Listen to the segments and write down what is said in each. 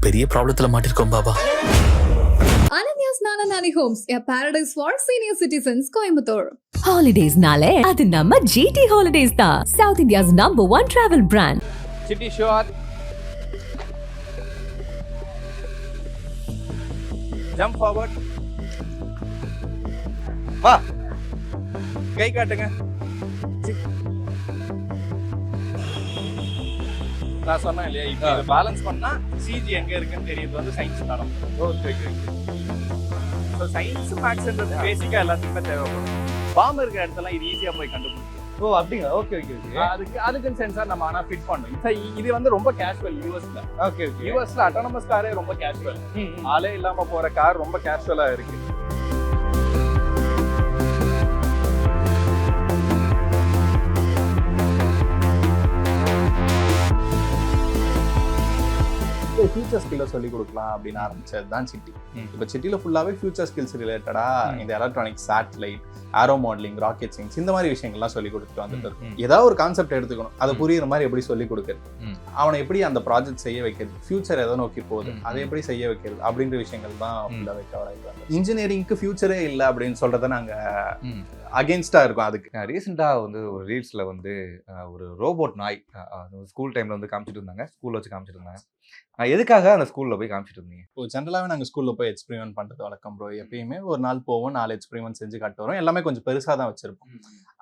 பெரிய ப்ராப்ளத்துல மாட்டிருக்கோம் Baba. Ananya's Nana Nani Homes, a paradise for senior citizens, Coimbatore. Holidays nale adu namma GT Holidays da, South India's #1 travel brand. City Shore. Jump forward. வா கை காட்டுங்க. நான் சொன்னேன் இல்லையா, இப்போ balance பண்ணா CG எங்க இருக்குன்னு தெரியுது வந்து சயின்ஸ் தரம். Okay okay. ஸோ சயின்ஸ் மேக்ஸ்ன்றது பேசிக்கா எல்லாத்துக்குமே தேவைப்படும். பாம்பு இருக்கிற இடத்துல இது ஈஸியா போய் கண்டுபிடிக்கும். ஓ அப்படிங்களா? Okay okay okay. அதுக்குன்னு சென்சார் நம்ம ஆனா ஃபிட் பண்ணணும். இது வந்து ரொம்ப கேஷுவல் யூஎஸ்ல. Okay okay. யூஎஸ்ல அட்டானமஸ் காரே ரொம்ப கேஷுவல். ஆளே இல்லாம போற கார் ரொம்ப கேஷுவலா இருக்கு. ஃபியூச்சர் ஸ்கில்ல சொல்லி கொடுக்கலாம் அப்படின்னு ஆரம்பிச்சது தான் சிட்டி. இப்போ சிட்டில ஃபுல்லாவே ஃபியூச்சர் ஸ்கில்ஸ் ரிலேட்டடா இந்த electronic satellite, aero modelling, rocket science இந்த மாதிரி விஷயங்கள்லாம் சொல்லி கொடுத்துட்டு வந்துட்டு இருக்கும். ஏதாவது ஒரு கான்செப்ட் எடுத்துக்கணும், அதை புரியுற மாதிரி எப்படி சொல்லி கொடுக்குறது, அவனை எப்படி அந்த ப்ராஜெக்ட் செய்ய வைக்கிறது, ஃபியூச்சர் எதை நோக்கி போகுது அதை எப்படி செய்ய வைக்கிறது அப்படின்ற விஷயங்கள் தான் ஃபுல்லாவே கவர் ஆகிடுவாங்க. இன்ஜினியரிங்க்கு ஃபியூச்சரே இல்லை அப்படின்னு சொல்றதை நாங்க அகேன்ஸ்டா இருக்கும். அதுக்கு ரீசெண்டாக வந்து ஒரு ரீல்ஸில் வந்து ஒரு ரோபோட் நாய் ஸ்கூல் டைமில் வந்து காமிச்சிட்டு இருந்தாங்க, ஸ்கூலில் வச்சு காமிச்சிட்டு இருந்தாங்க. எதுக்காக அந்த ஸ்கூலில் போய் காமிச்சிட்டு இருந்தீங்க? இப்போ ஜென்ரலாகவே நாங்கள் ஸ்கூலில் போய் எக்ஸ்பெரிமெண்ட் பண்ணுறது வழக்கம் ப்ரோ. எப்பயுமே ஒரு நாள் போவோம், 4 எக்ஸ்பெரிமெண்ட் செஞ்சு காட்டு வரோம். எல்லாமே கொஞ்சம் பெருசாக தான் வச்சிருப்போம்.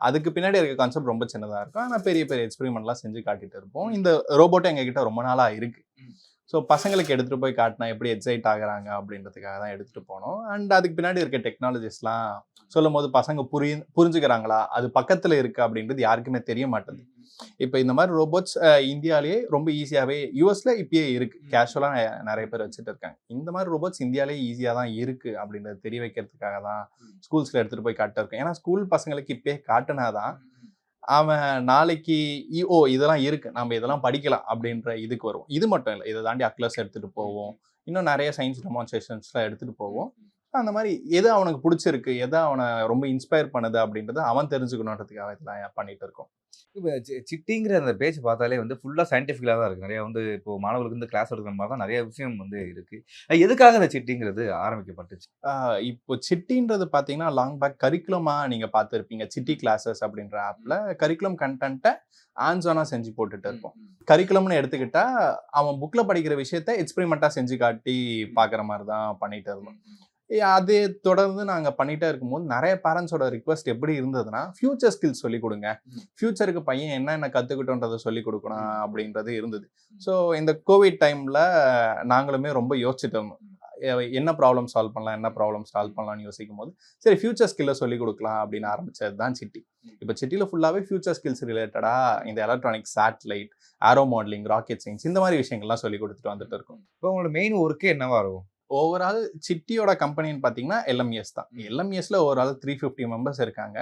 அதுக்கு பின்னாடி இருக்க கான்செப்ட் ரொம்ப சின்னதாக இருக்கும். ஆனால் பெரிய பெரிய எக்ஸ்பெரிமெண்ட்லாம் செஞ்சு காட்டிட்டு இருப்போம். இந்த ரோபோட்டை எங்ககிட்ட ரொம்ப நாளாக இருக்கு. ஸோ பசங்களுக்கு எடுத்துகிட்டு போய் காட்டினா எப்படி எக்ஸைட் ஆகுறாங்க அப்படின்றதுக்காக தான் எடுத்துகிட்டு போனோம். அண்ட் அதுக்கு பின்னாடி இருக்க டெக்னாலஜிஸ்லாம் சொல்லும் போது பசங்க புரிஞ்சுக்கிறாங்களா, அது பக்கத்தில் இருக்கு அப்படின்றது யாருக்குமே தெரிய மாட்டேங்குது. இப்போ இந்த மாதிரி ரோபோட்ஸ் இந்தியாவிலேயே ரொம்ப ஈஸியாகவே, யூஎஸ்ல இப்பயே இருக்கு, கேஷுவலாக நிறைய பேர் வச்சுட்டு இருக்காங்க. இந்த மாதிரி ரோபோட்ஸ் இந்தியாவிலேயே ஈஸியாக தான் இருக்கு அப்படின்றத தெரிய வைக்கிறதுக்காக தான் ஸ்கூல்ஸில் எடுத்துகிட்டு போய் காட்டிருக்கேன். ஏன்னா ஸ்கூல் பசங்களுக்கு இப்பயே காட்டினாதான் அவன் நாளைக்கு இதெல்லாம் இருக்கு, நம்ம இதெல்லாம் படிக்கலாம் அப்படின்ற இதுக்கு வருவோம். இது மட்டும் இல்லை, இதை தாண்டி அக்லஸ் எடுத்துகிட்டு போவோம், இன்னும் நிறைய சயின்ஸ் டெமான்ஸ்ட்ரேஷன்ஸ்லாம் எடுத்துகிட்டு போவோம். அந்த மாதிரி எது அவனுக்கு பிடிச்சிருக்கு, எதை அவனை ரொம்ப இன்ஸ்பயர் பண்ணுது அப்படின்றத அவன் தெரிஞ்சுக்கணுன்றதுக்காக இதெல்லாம் பண்ணிட்டு இருக்கோம். இப்போ சிட்டிங்கிற அந்த பேஜ் பார்த்தாலே வந்து ஃபுல்லாக சயின்டிஃபிக்கலாக தான் இருக்குது. நிறையா வந்து இப்போ மாணவர்களுக்கு வந்து கிளாஸ் எடுக்கிற மாதிரி தான் நிறைய விஷயம் வந்து இருக்குது. எதுக்காக அந்த சிட்டிங்கிறது ஆரம்பிக்கப்பட்டுச்சு? இப்போ சிட்டின்றது பார்த்தீங்கன்னா லாங் பேக் கரிக்குலமாக நீங்கள் பார்த்துருப்பீங்க. சிட்டி கிளாஸஸ் அப்படின்ற ஆப்பில் கரிக்குலம் கண்டென்ட்டை ஆன்ஸானாக செஞ்சு போட்டுட்டு இருப்போம். கரிக்குலம்னு எடுத்துக்கிட்டா அவன் புக்கில் படிக்கிற விஷயத்த எக்ஸ்பெரிமெண்ட்டாக செஞ்சு காட்டி பார்க்குற மாதிரி தான் பண்ணிட்டு இருந்தோம். அதே தொடர்ந்து நாங்கள் பண்ணிகிட்டே இருக்கும்போது நிறைய பேரண்ட்ஸோட ரிக்வஸ்ட் எப்படி இருந்ததுன்னா, ஃபியூச்சர் ஸ்கில்ஸ் சொல்லிக் கொடுங்க, ஃபியூச்சருக்கு பையன் என்னென்ன கற்றுக்கிட்டோன்றதை சொல்லிக் கொடுக்கணும் அப்படின்றது இருந்தது. ஸோ இந்த கோவிட் டைமில் நாங்களுமே ரொம்ப யோசிச்சுட்டு இருந்தோம், என்ன ப்ராப்ளம் சால்வ் பண்ணலாம்னு யோசிக்கும் போது சரி ஃபியூச்சர் ஸ்கில்லை சொல்லிக் கொடுக்கலாம் அப்படின்னு ஆரம்பிச்சது தான் சிட்டி. இப்போ சிட்டியில் ஃபுல்லாகவே ஃபியூச்சர் ஸ்கில்ஸ் ரிலேட்டடாக இந்த electronic satellite, aero modelling, rocket science இந்த மாதிரி விஷயங்கள்லாம் சொல்லி கொடுத்துட்டு வந்துட்டு இருக்கோம். இப்போ உங்களோட மெயின் ஒர்க்கே என்னவா இருக்கும்? ஓவரால் சிட்டியோட கம்பெனின்னு பார்த்தீங்கன்னா எல்எம்எஸ் தான். எல்எம்எஸ்ல ஓவரால் 350 மெம்பர்ஸ் இருக்காங்க.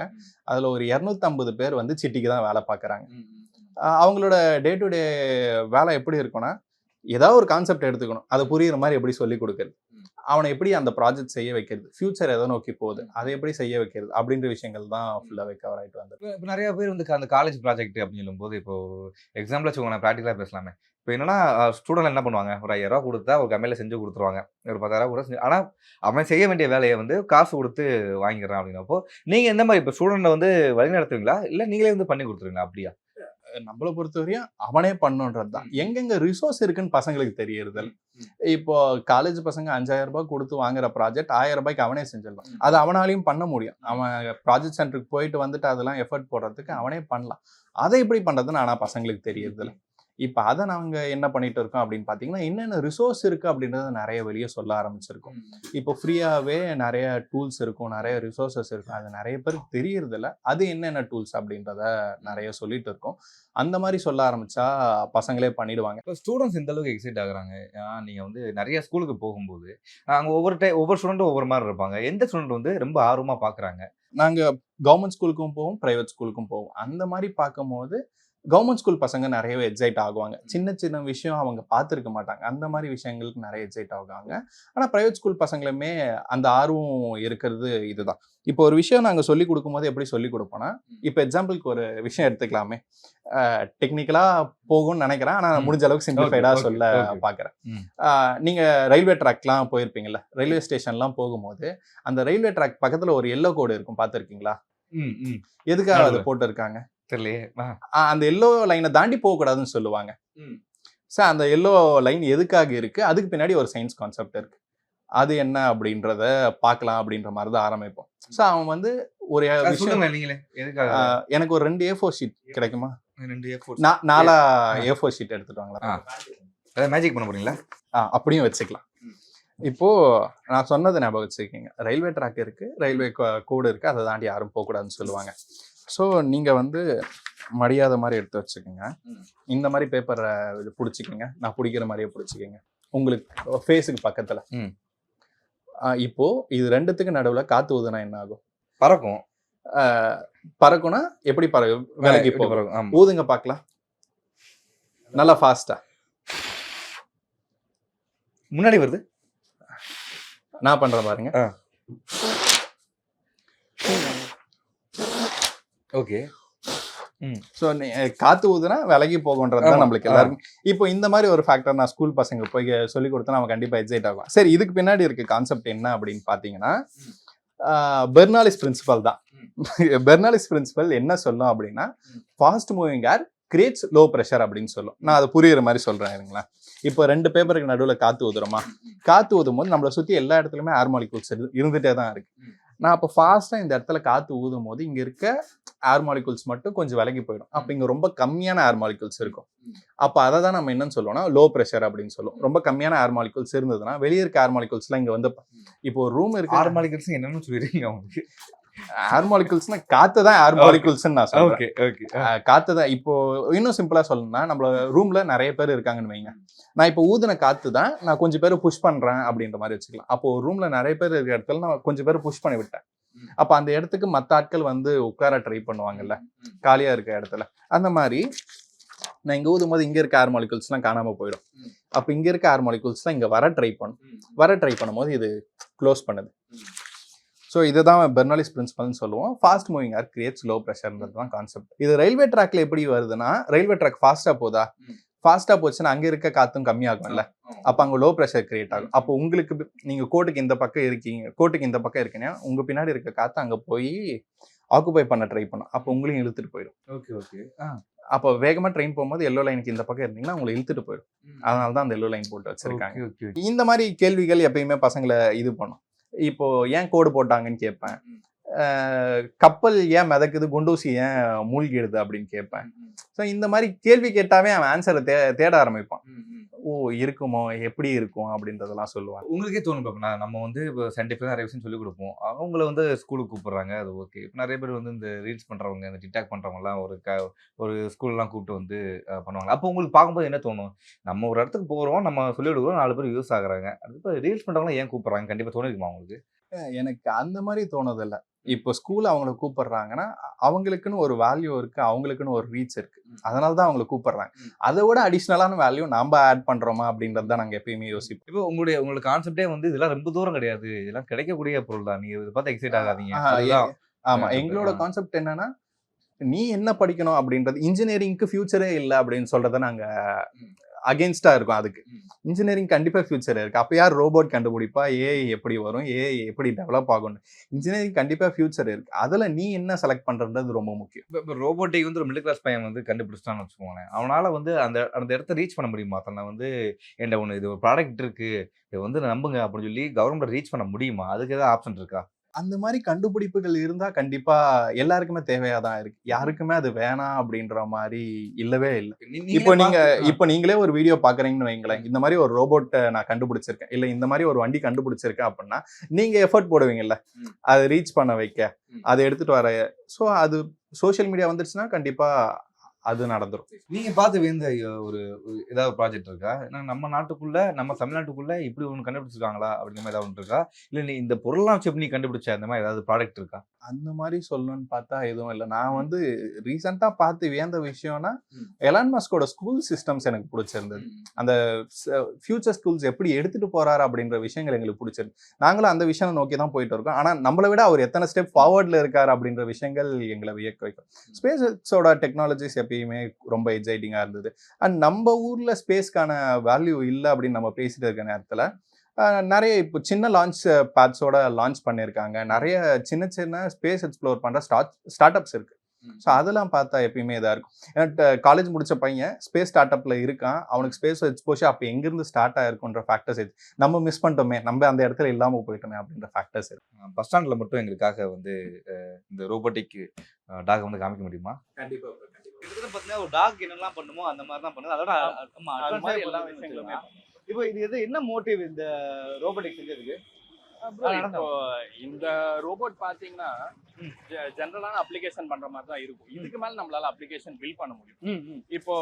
அதில் ஒரு 250 பேர் வந்து சிட்டிக்கு தான் வேலை பார்க்குறாங்க. அவங்களோட டே டு டே வேலை எப்படி இருக்குன்னா, ஏதாவது ஒரு கான்செப்ட் எடுத்துக்கணும், அதை புரியுற மாதிரி எப்படி சொல்லி கொடுக்குறது, அவனை எப்படி அந்த ப்ராஜெக்ட் செய்ய வைக்கிறது, ஃபியூச்சர் எதை நோக்கி போகுது அதை எப்படி செய்ய வைக்கிறது அப்படின்ற விஷயங்கள் தான் ஃபுல்லாகவே கவர் ஆகிட்டு வந்தது. இப்போ நிறைய பேர் வந்து அந்த காலேஜ் ப்ராஜெக்ட் அப்படின்னு சொல்லும்போது, இப்போ எக்ஸாம்பிள் வச்சுக்கோங்க, நான் ப்ராக்டிக்கலாக பேசலாமே. இப்போ என்னன்னா ஸ்டூடெண்ட் என்ன பண்ணுவாங்க, ஒரு 5000 ரூபா கொடுத்தா ஒரு கம்மியில் செஞ்சு கொடுத்துருவாங்க, ஒரு 10,000 கூட செஞ்சு. ஆனால் அவன் செய்ய வேண்டிய வேலையை வந்து காசு கொடுத்து வாங்கிடுறான். அப்படின்னப்போ நீங்கள் எந்த மாதிரி இப்போ ஸ்டூடெண்ட்டை வந்து வழி நடத்துவீங்களா, இல்லை நீங்களே வந்து பண்ணி கொடுத்துருவீங்களா? அப்படியா? நம்மளை பொறுத்தவரையும் அவனே பண்ணுன்றது தான். எங்கெங்க ரிசோர்ஸ் இருக்குன்னு பசங்களுக்கு தெரியறதில்ல. இப்போ காலேஜ் பசங்க 5000 ரூபாய் கொடுத்து வாங்குற ப்ராஜெக்ட் 1000 ரூபாய்க்கு அவனே செஞ்சிடலாம். அது அவனாலையும் பண்ண முடியும். அவன் ப்ராஜெக்ட் சென்டருக்கு போயிட்டு வந்துட்டு அதெல்லாம் எஃபர்ட் போடுறதுக்கு அவனே பண்ணலாம். அதை எப்படி பண்றதுன்னு ஆனா பசங்களுக்கு தெரியறதில்ல. இப்போ அதை நாங்கள் என்ன பண்ணிட்டு இருக்கோம் அப்படின்னு பார்த்தீங்கன்னா, என்னென்ன ரிசோர்ஸ் இருக்குது அப்படின்றத நிறைய வெளியே சொல்ல ஆரம்பிச்சிருக்கோம். இப்போ ஃப்ரீயாகவே நிறைய டூல்ஸ் இருக்கும், நிறைய ரிசோர்ஸஸ் இருக்கும். அது நிறைய பேருக்கு தெரியறதில்ல. அது என்னென்ன டூல்ஸ் அப்படின்றத நிறைய சொல்லிட்டு இருக்கோம். அந்த மாதிரி சொல்ல ஆரம்பிச்சா பசங்களே பண்ணிடுவாங்க. இப்போ ஸ்டூடெண்ட்ஸ் இந்த அளவுக்கு எக்ஸைட் ஆகுறாங்க. நீங்கள் வந்து நிறைய ஸ்கூலுக்கு போகும்போது அங்கே ஒவ்வொரு ஸ்டூடெண்ட்டும் ஒவ்வொரு மாதிரி இருப்பாங்க. எந்த ஸ்டூடெண்ட் வந்து ரொம்ப ஆர்வமாக பார்க்குறாங்க? நாங்கள் கவர்மெண்ட் ஸ்கூலுக்கும் போவோம், ப்ரைவேட் ஸ்கூலுக்கும் போவோம். அந்த மாதிரி பார்க்கும்போது கவர்மெண்ட் ஸ்கூல் பசங்க நிறையவே எக்ஸைட் ஆகுவாங்க. சின்ன சின்ன விஷயம் அவங்க பார்த்துருக்க மாட்டாங்க. அந்த மாதிரி விஷயங்களுக்கு நிறைய எக்ஸைட் ஆகுவாங்க. ஆனால் ப்ரைவேட் ஸ்கூல் பசங்களுமே அந்த ஆர்வம் இருக்கிறது இதுதான். இப்போ ஒரு விஷயம் நாங்கள் சொல்லிக் கொடுக்கும்போது எப்படி சொல்லிக் கொடுப்போம்னா, இப்போ எக்ஸாம்பிளுக்கு ஒரு விஷயம் எடுத்துக்கலாமே. டெக்னிக்கலாக போகும்னு நினைக்கிறேன், ஆனால் முடிஞ்ச அளவுக்கு சிம்பிளிஃபைடாக சொல்ல பார்க்குறேன். நீங்கள் ரயில்வே ட்ராக்லாம் போயிருப்பீங்கல்ல, ரயில்வே ஸ்டேஷன்லாம் போகும்போது அந்த ரயில்வே ட்ராக் பக்கத்தில் ஒரு எல்லோ கோடு இருக்கும், பார்த்துருக்கீங்களா? எதுக்காக அது போட்டு இருக்காங்க தெரியலையே. அந்த எல்லோ லைனை தாண்டி போகக்கூடாதுன்னு சொல்லுவாங்க. சார் அந்த எல்லோ லைன் எதுக்காக இருக்கு, அதுக்கு பின்னாடி ஒரு சயின்ஸ் கான்செப்ட் இருக்கு. அது என்ன அப்படின்றத பார்க்கலாம் அப்படின்ற மாதிரி தான் ஆரம்பிப்போம். ஸோ அவன் வந்து ஒரு விஷயம், நீங்களே எதுக்காக? எனக்கு ஒரு 2 A4 ஷீட் கிடைக்குமா? 2 A4 4 A4 ஷீட் எடுத்துட்டு வாங்களா? மேஜிக் பண்ண போறீங்களா? அப்படியும் வச்சுக்கலாம். இப்போ நான் சொன்னது ஞாபகம் வச்சுக்கோங்க. ரயில்வே ட்ராக் இருக்கு, ரயில்வே கோடு இருக்கு, அதை தாண்டி யாரும் போகக்கூடாதுன்னு சொல்லுவாங்க. ஸோ நீங்க வந்து மடியாத மாதிரி எடுத்து வச்சுக்கோங்க. இந்த மாதிரி பேப்பரை பிடிச்சிக்கோங்க, நான் பிடிக்கிற மாதிரியே பிடிச்சிக்கோங்க, உங்களுக்கு ஃபேஸுக்கு பக்கத்துல. இப்போ இது ரெண்டுத்துக்கு நடுவுல காத்து ஊதுனா என்ன ஆகும்? பறக்கும். பறக்கும்னா எப்படி பறக்கும்? விலகி போகும். ஊதுங்க பார்க்கலாம், நல்லா ஃபாஸ்டா. முன்னாடி வருது, நான் பண்றேன் பாருங்க. ஓகே. ஸோ காத்து ஊதுனா விலகி போகுன்றது தான் நம்மளுக்கு எல்லாருக்கும். இப்போ இந்த மாதிரி ஒரு ஃபேக்டர் நான் ஸ்கூல் பசங்க போய் சொல்லி கொடுத்தா நம்ம கண்டிப்பா எக்ஸைட் ஆகும். சரி, இதுக்கு பின்னாடி இருக்க கான்செப்ட் என்ன அப்படின்னு பாத்தீங்கன்னா, பெர்னாலிஸ் பிரின்சிபல் தான். பெர்னாலிஸ் பிரின்சிபல் என்ன சொல்லும் அப்படின்னா, fast moving air creates low pressure அப்படின்னு சொல்லும். நான் அதை புரியுற மாதிரி சொல்றேன் இருங்களேன். இப்போ 2 பேப்பருக்கு நடுவில் காத்து ஊதுறோமா, காத்து ஊதும் போது நம்மளை சுற்றி எல்லா இடத்துலையுமே ஏர் மாலிகூல்ஸ் இருந்துகிட்டே தான் இருக்கு. நான் அப்போ ஃபாஸ்ட்டாக இந்த இடத்துல காத்து ஊதும் போது இங்கே இருக்க ஏர் மாலிகூல்ஸ் மட்டும் கொஞ்சம் விலகி போயிடும். அப்போ இங்கே ரொம்ப கம்மியான ஏர் மாலிகூல்ஸ் இருக்கும். அப்போ அதை தான் நம்ம என்னன்னு சொல்லுவோம்னா லோ ப்ரெஷர் அப்படின்னு சொல்லுவோம். ரொம்ப கம்மியான ஏர் மாலிகூல்ஸ் இருந்ததுன்னா வெளியே இருக்க ஏர் மாலிகூல்ஸ்லாம் இங்கே வந்து, இப்போ ஒரு ரூம் இருக்கு. ஏர் மாலிகூல்ஸ் என்னன்னு சொல்லிடுறீங்க அவங்களுக்கு? ஏர் மாலிகூல்ஸ்னா காத்து தான் ஏர் மாலிகூல்ஸ்ன்னு நான் சொல்றேன். காத்து தான். இப்போ இன்னும் சிம்பிளா சொல்லணும்னா, நம்ம ரூம்ல நிறைய பேர் இருக்காங்கன்னு வைங்க. நான் இப்போ ஊதுன காத்து தான் நான் கொஞ்சம் பேர் புஷ் பண்றேன் அப்படின்ற மாதிரி வச்சுக்கலாம். அப்போ ஒரு ரூம்ல நிறைய பேர் இருக்கிற இடத்துல நான் கொஞ்சம் பேர் புஷ் பண்ணி விட்டேன். அப்ப அந்த இடத்துக்கு மற்ற ஆட்கள் வந்து உட்கார ட்ரை பண்ணுவாங்கல்ல, காலியா இருக்க இடத்துல. அந்த மாதிரி நான் இங்க ஊதும் போது இங்க இருக்க ஏர் மாலிகூல்ஸ்லாம் காணாம போயிடும். அப்ப இங்க இருக்க ஏர் மாலிகூல்ஸ்லாம் இங்க வர ட்ரை பண்ணும்போது இது க்ளோஸ் பண்ணுது. ஸோ இதுதான் பெர்னாலிஸ் பிரின்சிபல்னு சொல்லுவோம். Fast moving air creates low ப்ரெஷர்ன்றது தான் கான்செப்ட். இது ரயில்வே ட்ராக்ல எப்படி வருதுன்னா, ரயில்வே ட்ராக் ஃபாஸ்டா போதா, ஃபாஸ்டா போச்சுன்னா அங்க இருக்க காத்தும் கம்மியாகும்ல, அப்ப அங்க லோ ப்ரெஷர் கிரியேட் ஆகும். அப்போ உங்களுக்கு நீங்க கோட்டுக்கு இந்த பக்கம் இருக்கீங்கன்னா உங்க பின்னாடி இருக்க காத்து அங்க போய் ஆக்குபை பண்ண ட்ரை பண்ணும். அப்போ உங்களையும் இழுத்துட்டு போயிடும். அப்போ வேகமா ட்ரெயின் போகும்போது எல்லோ லைனுக்கு இந்த பக்கம் இருந்தீங்கன்னா உங்களை இழுத்துட்டு போயிடும். அதனாலதான் அந்த எல்லோ லைன் போட்டு வச்சிருக்காங்க. இந்த மாதிரி கேள்விகள் எப்பயுமே பசங்களை இது பண்ணும். இப்போ ஏன் கோடு போட்டாங்கன்னு கேட்பேன். கப்பல் ஏன் மிதக்குது, குண்டூசி ஏன் மூழ்கிடுது அப்படின்னு கேட்பேன். ஸோ இந்த மாதிரி கேள்வி கேட்டாவே அவன் ஆன்சரை தேட ஆரம்பிப்பான். ஓ இருக்குமோ, எப்படி இருக்கும் அப்படின்றதெல்லாம் சொல்லுவாங்க. உங்களுக்கே தோணும் பாப்பா, நம்ம வந்து இப்போ சயின்டிஃபிக்காக நிறைய விஷயம் சொல்லிக் கொடுப்போம், அவங்கள வந்து ஸ்கூலுக்கு கூப்பிடுறாங்க, அது ஓகே. இப்போ நிறைய பேர் வந்து இந்த ரீல்ஸ் பண்ணுறவங்க, இந்த டிக்டாக் பண்ணுறவங்கலாம் ஒரு ஸ்கூல்லாம் கூப்பிட்டு வந்து பண்ணுவாங்க. அப்போ உங்களுக்கு பார்க்கும்போது என்ன தோணும்? நம்ம ஒரு இடத்துக்கு போகிறோம், நம்ம சொல்லிக் கொடுக்குறோம், 4 பேர் யூஸ் ஆகுறாங்க. அது இப்போ ரீல்ஸ் பண்ணுறவங்களாம் ஏன் கூப்பிட்றாங்க? கண்டிப்பாக தோணிருக்குமா உங்களுக்கு? எனக்கு அந்த மாதிரி தோணுதில்லை. இப்போ ஸ்கூல் அவங்கள கூப்பிடுறாங்கன்னா அவங்களுக்குன்னு ஒரு வேல்யூ இருக்கு, அவங்களுக்குன்னு ஒரு ரீச் இருக்கு, அதனால தான் அவங்களை கூப்பிடுறாங்க. அதை விட அடிஷ்னலான வேல்யூ நம்ம ஆட் பண்றோமா அப்படின்றது தான் நாங்கள் எப்பயுமே யோசிப்போம். இப்போ உங்களுக்கு கான்செப்டே வந்து இதெல்லாம் ரொம்ப தூரம் கிடையாது, இதெல்லாம் கிடைக்கக்கூடிய பொருள் தான், நீங்க இதை பார்த்து எக்ஸைட் ஆகாதீங்க. ஆமா, எங்களோட கான்செப்ட் என்னன்னா, நீ என்ன படிக்கணும் அப்படின்றது, இன்ஜினியரிங்க்கு ஃபியூச்சரே இல்லை அப்படின்னு சொல்றதை நாங்க அகெயின்ஸ்டா இருக்கும். அதுக்கு இன்ஜினியரிங் கண்டிப்பா ஃபியூச்சர் இருக்கு. அப்ப யார் ரோபோட் கண்டுபிடிப்பா, ஏஐ எப்படி வரும், ஏஐ எப்படி டெவலப் ஆகும், இன்ஜினியரிங் கண்டிப்பா ஃபியூச்சர் இருக்கு. அதுல நீ என்ன செலக்ட் பண்றது ரொம்ப முக்கியம். இப்போ ரோபோட்டிக் வந்து ஒரு மிடில் கிளாஸ் பையன் வந்து கண்டுபிடிச்சிட்டான்னு வச்சுக்கோங்களேன், அவனால வந்து அந்த இடத்த ரீச் பண்ண முடியுமா? தன்னை வந்து என்கிட்ட ஒன்று இது ஒரு ப்ராடக்ட் இருக்கு, இதை வந்து நம்புங்க அப்படின்னு சொல்லி கவர்மெண்ட் ரீச் பண்ண முடியுமா? அதுக்கு ஏதாவது ஆப்ஷன் இருக்கா? அந்த மாதிரி கண்டுபிடிப்புகள் இருந்தா கண்டிப்பா எல்லாருக்குமே தேவையாதான் இருக்கு. யாருக்குமே அது வேணாம் அப்படின்ற மாதிரி இல்லவே இல்லை. இப்போ நீங்களே ஒரு வீடியோ பாக்குறீங்கன்னு வைங்களேன், இந்த மாதிரி ஒரு ரோபோட்டை நான் கண்டுபிடிச்சிருக்கேன், இல்ல இந்த மாதிரி ஒரு வண்டி கண்டுபிடிச்சிருக்கேன் அப்படின்னா நீங்க எஃபர்ட் போடுவீங்கல்ல அதை ரீச் பண்ண வைக்க, அதை எடுத்துட்டு வர. ஸோ அது சோசியல் மீடியா வந்துருச்சுன்னா கண்டிப்பா அது நடந்துரும். நீங்க பார்த்து வியந்த ஒரு ஏதாவது ப்ராஜெக்ட் இருக்கா? ஏன்னா நம்ம நாட்டுக்குள்ள, நம்ம தமிழ்நாட்டுக்குள்ள இப்படி ஒண்ணு கண்டுபிடிச்சிருக்காங்களா? அப்படிங்கிற மாதிரி ஏதாவது ஒண்ணு இருக்கா? இல்ல நீ இந்த பொருள்லாம் வச்சு எப்படி நீ கண்டுபிடிச்ச அந்த மாதிரி ஏதாவது ப்ராடக்ட் இருக்கா? அந்த மாதிரி சொல்லணும்னு பார்த்தா எதுவும் இல்ல. நான் வந்து ரீசென்ட்டா பார்த்து வியந்த விஷயம்னா, ம். எலான் மஸ்கோட ஸ்கூல் சிஸ்டம்ஸ் எனக்கு புடிச்சிருந்தது. அந்த ஃபியூச்சர் ஸ்கூல்ஸ் எப்படி எடுத்துட்டு போறாரு அப்படின்ற விஷயங்கள் எங்களுக்கு புடிச்சிருக்கு. நாங்களும் அந்த விஷயம் நோக்கி தான் போயிட்டு இருக்கோம். ஆனா நம்மள விட அவர் எத்தனை ஸ்டெப் ஃபார்வர்ட்ல இருக்காரு அப்படின்ற விஷயங்கள் எங்களை வியக்க வைக்கும். ஸ்பேஸ் எக்ஸோட டெக்னாலஜிஸ் எப்பயுமே ரொம்ப எக்ஸைட்டிங்கா இருந்தது. அண்ட் நம்ம ஊர்ல ஸ்பேஸ்க்கான வேல்யூ இல்ல அப்படின்னு நம்ம பேசிட்டு இருக்க நேரத்துல, நெறைய இப்போ சின்ன லான்ச் பேட்ஸோட லான்ச் பண்ணியிருக்காங்க. நெறைய சின்ன சின்ன ஸ்பேஸ் எக்ஸ்ப்ளோர் பண்ற ஸ்டார்ட் அப்ஸ் இருக்கு. ஸோ அதெல்லாம் பார்த்தா எப்பயுமே இதா இருக்கும். ஏன்னா காலேஜ் முடிச்ச பையன் ஸ்பேஸ் ஸ்டார்ட் அப்ல இருக்கான். அவனுக்கு ஸ்பேஸ் எக்ஸ்போஷர் அப்ப எங்கிருந்து ஸ்டார்ட் ஆயிருக்குன்ற ஃபேக்டர்ஸ் நம்ம மிஸ் பண்ணிட்டோமே, நம்ம அந்த இடத்துல இல்லாம போயிட்டோமே அப்படின்ற ஃபேக்டர்ஸ் இருக்கு. பஸ் ஸ்டாண்ட்ல மட்டும் எங்களுக்காக வந்து இந்த ரோபோட்டிக் டாக் வந்து காமிக்க முடியுமா? கண்டிப்பா. கிட்டத்தட்ட பார்த்தீங்கன்னா ஒரு டாக் என்னெல்லாம் பண்ணுமோ அந்த மாதிரி தான் பண்ணுது. அதோட ஆமா அது advance மாதிரி ஆ எல்லா பண்ணுதுன்னு விஷயங்களுமே வச்சுக்கலாம். இப்போ இது என்ன மோட்டிவ் இந்த ரோபோட்டிக் செஞ்சதுக்கு? bro, இப்போ இந்த ரோபோட் பாத்தீங்கன்னா ஜெனரலான அப்ளிகேஷன் பண்ற மாதிரி தான் இருக்கும். இதுக்கு மேல நம்மளால அப்ளிகேஷன் பில்ட் பண்ண முடியும். இப்போ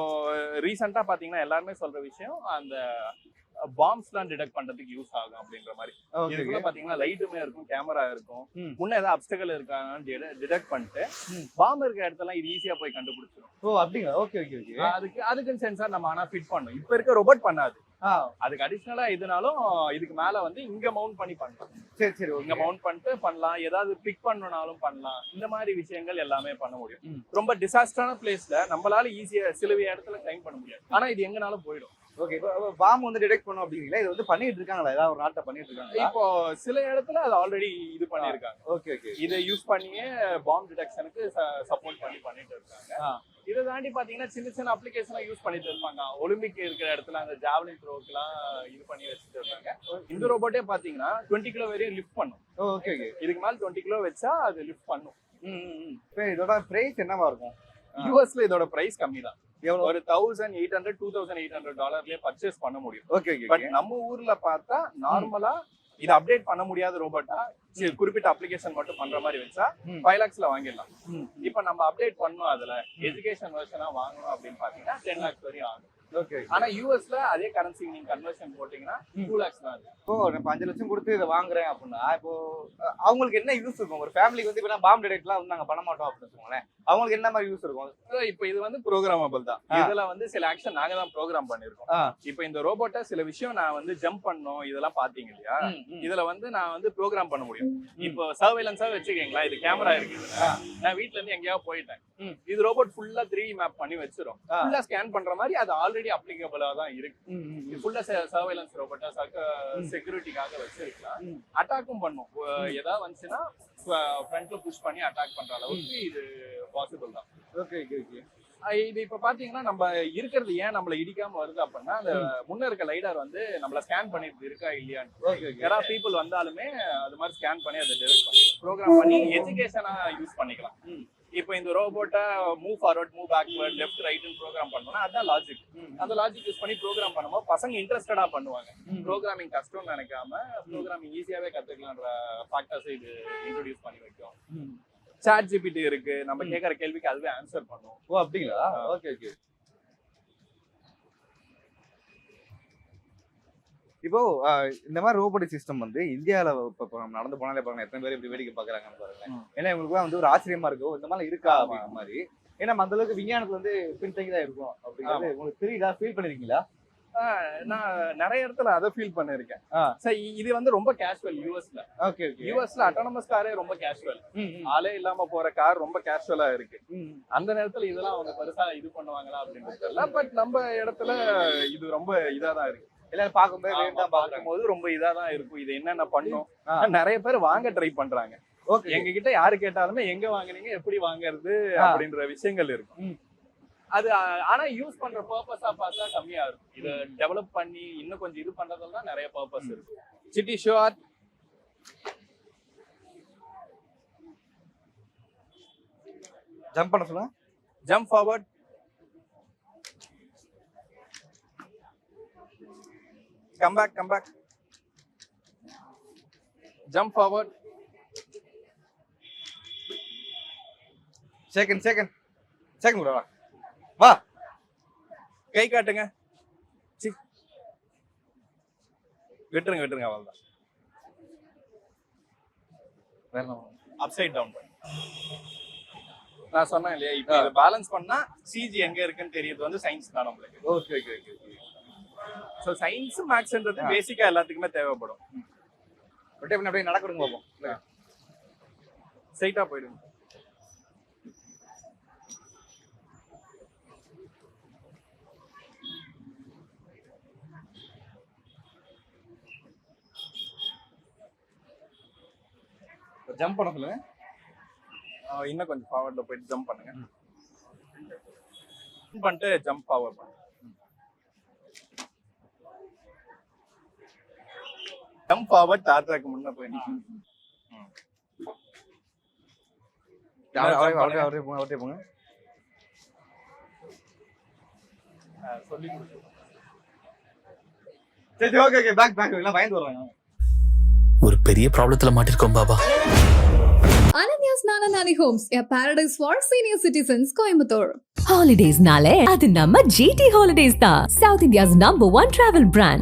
ரீசெண்டா பாத்தீங்கன்னா எல்லாருமே சொல்ற விஷயம் அந்த பாம்ஸ்லாம் டிடெக்ட் பண்றதுக்கு யூஸ் ஆகும் அப்படின்ற மாதிரி. இதுக்குள்ள பாத்தீங்கன்னா லைட்டுமே இருக்கும், கேமரா இருக்கும். முன்ன ஏதாவது அப்டக்கல் இருக்கான்னு டிடெக்ட் பண்ணிட்டு பாம்பு இருக்க இடத்துல இது ஈஸியா போய் கண்டுபிடிச்சிடும். ஓ அப்படிங்களா? Okay okay okay. அதுக்குன்னு சென்சார் நம்ம ஆனா ஃபிட் பண்ணணும். இப்ப இருக்க ரோபோட் பண்ணாது. அதுக்கு அடிஷனலா இதுனாலும் இதுக்கு மேல வந்து இங்க மவுண்ட் பண்ணி பண்ணலாம். சரி சரி. இங்க மவுண்ட் பண்ணிட்டு பண்ணலாம், ஏதாவது பிக் பண்ணனாலும் பண்ணலாம். இந்த மாதிரி விஷயங்கள் எல்லாமே பண்ண முடியும். ரொம்ப டிசாஸ்டரான பிளேஸ்ல நம்மளால ஈஸியா சில இடத்துல டைம் பண்ண முடியாது. ஆனா இது எங்கனாலும் போயிடும். ஓகே. இப்போ பாம் வந்து டிடெக்ட் பண்ணும் அப்படிங்களா? இது வந்து பண்ணிட்டு இருக்காங்களா? ஏதாவது ஒரு நாட்டை பண்ணிட்டு இருக்காங்களா? இப்போ சில இடத்துல அது ஆல்ரெடி இது பண்ணிருக்காங்க. Okay okay. இதை யூஸ் பண்ணியே பாம் டிடெக்ஷனுக்கு சப்போர்ட் பண்ணிட்டு இருக்காங்க. இதை தாண்டி பாத்தீங்கன்னா சின்ன சின்ன அப்ளிகேஷன் யூஸ் பண்ணிட்டு இருப்பாங்க. ஒலிம்பிக் இருக்கிற இடத்துல அந்த ஜாவலின் த்ரோக்கெல்லாம் இது பண்ணி வச்சுட்டு இருக்காங்க. இந்த ரோபோட்டே பாத்தீங்கன்னா 20 கிலோ வரையும் லிஃப்ட் பண்ணும். Okay okay. இதுக்கு மேல 20 கிலோ வச்சா அது லிஃப்ட் பண்ணும். இப்போ இதோட பிரைஸ் என்னவா இருக்கும்? யூஎஸ்ல இதோட பிரைஸ் கம்மி தான். எவ்வளவு? ஒரு $1,800 $2,800 பர்ச்சேஸ் பண்ண முடியும். Okay okay. பட் நம்ம ஊர்ல பார்த்தா நார்மலா இது அப்டேட் பண்ண முடியாத ரோபோட்டா குறிப்பிட்ட அப்ளிகேஷன் மட்டும் பண்ற மாதிரி வச்சா 5 lakhsல வாங்கிடலாம். இப்ப நம்ம அப்டேட் பண்ணோம், அதுல எஜுகேஷன் வெர்ஷனா வாங்கணும் அப்படின்னு பாத்தீங்கன்னா 10 lakhs வரையும் ஆகும். ஓகே. ஆனா யூஎஸ்ல அதே கரன்சி நீங்க கன்வர்ஷன் போட்டீங்கன்னா 2 lakhs தான் ஆகும். இப்போ நான் 5 லட்சம் கொடுத்து இதை வாங்குறேன் அப்படின்னா இப்போ அவங்களுக்கு என்ன யூஸ் இருக்கும்? ஒரு ஃபேமிலிக்கு வந்து இப்போ பாம் டிடெக்ட்லாம் வந்து நாங்க பண்ண மாட்டோம் அப்படின்னு சொல்லுவாங்களேன், அவங்களுக்கு என்ன மாதிரி யூஸ் இருக்கும்? இப்போ இது வந்து ப்ரோக்ராமபிள் தான். இதுல வந்து சில ஆக்ஷன் நாங்க தான் ப்ரோக்ராம் பண்ணிருக்கோம். இப்போ இந்த ரோபோட்டை சில விஷயம் நான் வந்து ஜம்ப் பண்ணோம் இதெல்லாம் பாத்தீங்க இல்லையா, இதுல வந்து நான் வந்து ப்ரோக்ராம் பண்ண முடியும். இப்போ சர்வேலன்ஸா வச்சுக்கீங்களா, இது கேமரா இருக்கு, நான் வீட்ல இருந்து எங்கேயாவது போயிட்டேன், இது ரோபோட் ஃபுல்லா 3D மேப் பண்ணி வச்சிரும். ஃபுல்லா ஸ்கேன் பண்ற மாதிரி அது ஆல்ரெடி அப்ளிகபிளா தான் இருக்கு. இது ஃபுல்லா சர்வேலன்ஸ் ரோபோட்டா செக்யூரிட்டிக்காக வச்சிருக்கலாம். அட்டாக்கும் பண்ணும். ஏதாவது வந்துச்சுன்னா ஃப்ரண்ட்ல புஷ் பண்ணி அட்டாக் பண்ற அளவுக்கு இது பாசிபிள் தான். Okay okay okay. இது இப்ப பாத்தீங்கன்னா நம்ம இருக்கிறது ஏன் நம்மள இடிக்காம வருது அப்படின்னா அந்த முன்ன இருக்க லைடர் வந்து நம்மள ஸ்கேன் பண்ணிட்டு இருக்கா இல்லையான்னு யாராவது பீப்புள் வந்தாலுமே அது மாதிரி ஸ்கேன் பண்ணி அதை டெவலப் பண்ணி ப்ரோக்ராம் பண்ணி எஜுகேஷனா யூஸ் பண்ணிக்கலாம். இப்போ இந்த ரோபோட்டை move forward, move backward, left ரைட்னு ப்ரோக்ராம் பண்ணோம்னா அதுதான் லாஜிக். அந்த லாஜிக் யூஸ் பண்ணி ப்ரோக்ராம் பண்ணும்போது பசங்க இன்ட்ரெஸ்டடா பண்ணுவாங்க. ப்ரோக்ராமிங் கஷ்டம்னு நினைக்காம ப்ரோக்ராமிங் ஈஸியாவே கத்துக்கலான்ற ஃபேக்டர்ஸ் இது இன்ட்ரோடியூஸ் பண்ணி வைக்கும். சாட் ஜிபிடி இருக்கு, நம்ம கேட்கற கேள்விக்கு அதுவே ஆன்சர் பண்ணும். ஓ அப்படிங்களா? Okay okay. இப்போ இந்த மாதிரி ரோபோட்டிக் சிஸ்டம் வந்து இந்தியாவில இப்போ நம்ம நடந்து போனாலே பாருங்க எத்தனை பேர் இப்படி வேடிக்கை பாக்குறாங்கன்னு பாருங்க. ஏன்னா இவங்களுக்கு வந்து ஒரு ஆச்சரியமா இருக்கும் இந்த மாதிரி இருக்கா அப்படிங்கிற மாதிரி. ஏன்னா அந்த அளவுக்கு விஞ்ஞானத்துல வந்து பின்தங்கி தான் இருக்கும் அப்படிங்கிறது உங்களுக்கு தெரியுதா? ஃபீல் பண்ணிருக்கீங்களா? நான் நிறைய இடத்துல அதை ஃபீல் பண்ணிருக்கேன். இது வந்து ரொம்ப கேஷுவல் யூஎஸ்ல. Okay okay. யூஎஸ்ல அட்டானமஸ் காரே ரொம்ப கேஷுவல், ஆளே இல்லாம போற கார் ரொம்ப கேஷுவலா இருக்கு. அந்த நேரத்துல இதெல்லாம் அவங்க பெருசா இது பண்ணுவாங்களா அப்படின்னு தெரியல. பட் நம்ம இடத்துல இது ரொம்ப இதாதான் இருக்கு. எல்லாரும் பார்க்கும்போது ரொம்ப இதாதான் இருக்கும். இது என்னென்ன பண்ணும், நிறைய பேர் வாங்க ட்ரை பண்றாங்க. எங்க கிட்ட யாரு கேட்டாலுமே எங்க வாங்குனீங்க, எப்படி வாங்குறது அப்படின்ற விஷயங்கள் இருக்கும். அது ஆனா யூஸ் பண்ற பர்பஸா பார்த்தா கம்மியா இருக்கும். இதை டெவலப் பண்ணி இன்னும் கொஞ்சம் இது பண்றதுல நிறைய பர்பஸ் இருக்கு. சிட்டி ஷோர் ஜம்ப் பண்ண சொல்லுங்க. Jump forward, come back, jump forward, second bro. வா. கை காட்டுங்க. சி. விட்டுருங்க அவ்வளவுதான். வேற என்ன? அப்சைட் டவுன் பண்ணு. நான் சொன்னேன் இல்லையா, இப்போ இதை பேலன்ஸ் பண்ணா சிஜி எங்க இருக்குன்னு தெரியுது வந்து சயின்ஸ் தான் நம்மளுக்கு. Okay okay okay okay. So science மேக்ஸ்ன்றது பேசிக்கா எல்லாத்துக்குமே தேவைப்படும். ரொட்டேட் பண்ணி அப்படியே நடக்கணுங்க பார்ப்போம். ஸ்ட்ரைட்டா போயிடுங்க. ஜம்ப் பண்ண சொல்லுங்க. இன்னும் கொஞ்சம் ஃபார்வர்ட்ல போயிட்டு ஜம்ப் பண்ணுங்க. ஜம்ப் பண்ணிட்டு ஜம்ப் ஃபார்வர்ட் பண்ணுங்க. ஜம்ப் ஃபார்வர்ட் டார்ட்ராக் முன்ன போய் நிக்கணும். அவரே போங்க. சொல்லி கொடுத்து. சரி ஓகே ஓகே பேக் எல்லாம் பயந்து வர்றாங்க. ஒரு பெரிய ப்ராப்ளத்துல மாட்டிருக்கோம் Baba. Ananya's Nana Nani Homes, a paradise for senior citizens, Coimbatore. Holidays nale adu namma GT Holidays da, South India's #1 travel brand.